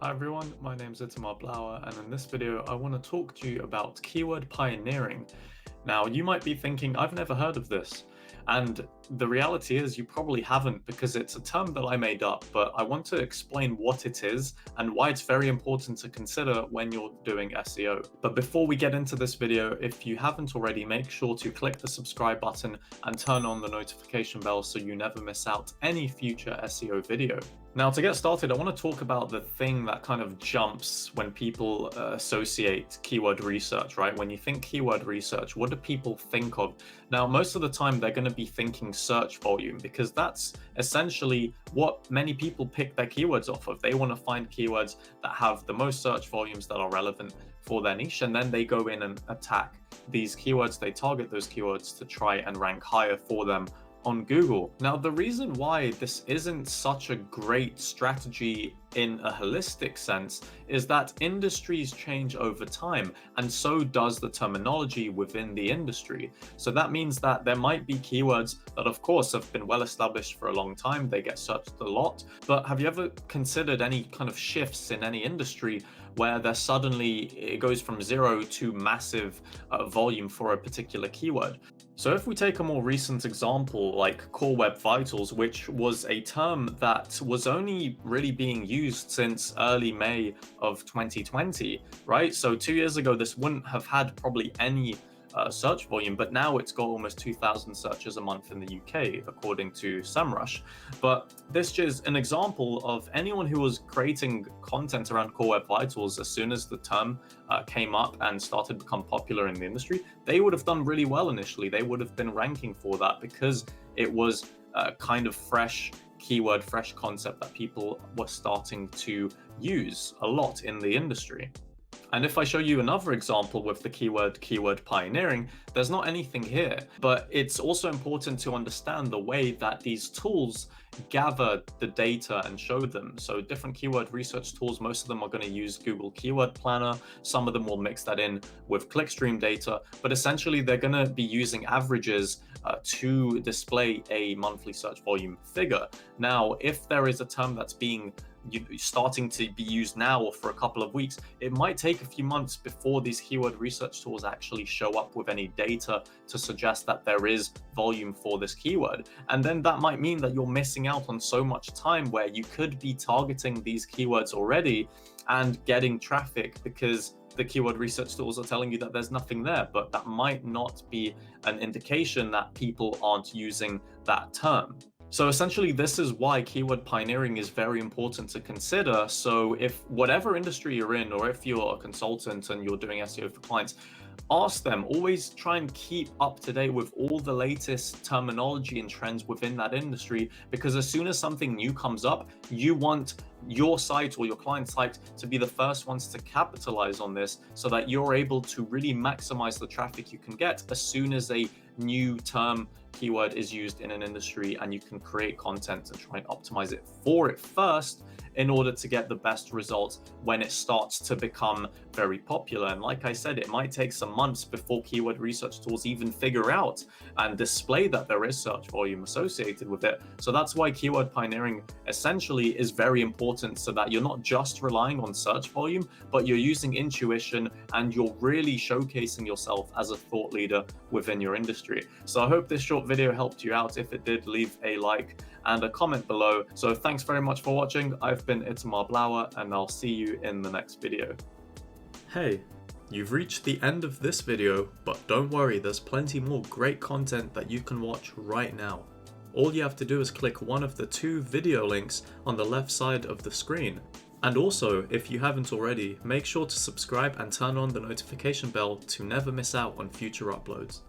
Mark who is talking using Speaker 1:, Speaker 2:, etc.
Speaker 1: Hi everyone, my name is Itamar Blauer, and in this video I want to talk to you about keyword pioneering. Now, you might be thinking, I've never heard of this. And the reality is you probably haven't, because it's a term that I made up, but I want to explain what it is and why it's very important to consider when you're doing SEO. But before we get into this video, if you haven't already, make sure to click the subscribe button and turn on the notification bell so you never miss out any future SEO video. Now, to get started, I want to talk about the thing that kind of jumps when people associate keyword research, right? When you think keyword research, what do people think of? Now, most of the time, they're going to be thinking search volume, because that's essentially what many people pick their keywords off of. They want to find keywords that have the most search volumes that are relevant for their niche, and then they go in and attack these keywords. They target those keywords to try and rank higher for them on Google. Now, the reason why this isn't such a great strategy in a holistic sense is that industries change over time, and so does the terminology within the industry. So that means that there might be keywords that, of course, have been well established for a long time. They get searched a lot. But have you ever considered any kind of shifts in any industry where there suddenly it goes from zero to massive volume for a particular keyword? So if we take a more recent example like Core Web Vitals, which was a term that was only really being used since early May of 2020, right? So 2 years ago, this wouldn't have had probably any search volume, but now it's got almost 2,000 searches a month in the UK, according to SEMrush. But this is an example of anyone who was creating content around Core Web Vitals as soon as the term came up and started to become popular in the industry. They would have done really well initially. They would have been ranking for that because it was a kind of fresh keyword, fresh concept that people were starting to use a lot in the industry. And if I show you another example with the keyword pioneering, there's not anything here, but it's also important to understand the way that these tools gather the data and show them. So different keyword research tools, most of them are going to use Google Keyword Planner. Some of them will mix that in with clickstream data, but essentially they're going to be using averages to display a monthly search volume figure. Now, if there is a term that's starting to be used now or for a couple of weeks, it might take a few months before these keyword research tools actually show up with any data to suggest that there is volume for this keyword. And then that might mean that you're missing out on so much time where you could be targeting these keywords already and getting traffic, because the keyword research tools are telling you that there's nothing there, but that might not be an indication that people aren't using that term. So essentially, this is why keyword pioneering is very important to consider. So if whatever industry you're in, or if you're a consultant and you're doing SEO for clients, ask them, always try and keep up to date with all the latest terminology and trends within that industry, because as soon as something new comes up, you want your site or your client's site to be the first ones to capitalize on this, so that you're able to really maximize the traffic you can get as soon as a new term keyword is used in an industry, and you can create content and try and optimize it for it first in order to get the best results when it starts to become very popular. And like I said, it might take some months before keyword research tools even figure out and display that there is search volume associated with it. So that's why keyword pioneering essentially is very important, so that you're not just relying on search volume, but you're using intuition and you're really showcasing yourself as a thought leader within your industry. So I hope this short video helped you out. If it did, leave a like and a comment below. So thanks very much for watching. I've been Itamar Blauer, and I'll see you in the next video. Hey, you've reached the end of this video, but don't worry, there's plenty more great content that you can watch right now. All you have to do is click one of the two video links on the left side of the screen. And also, if you haven't already, make sure to subscribe and turn on the notification bell to never miss out on future uploads.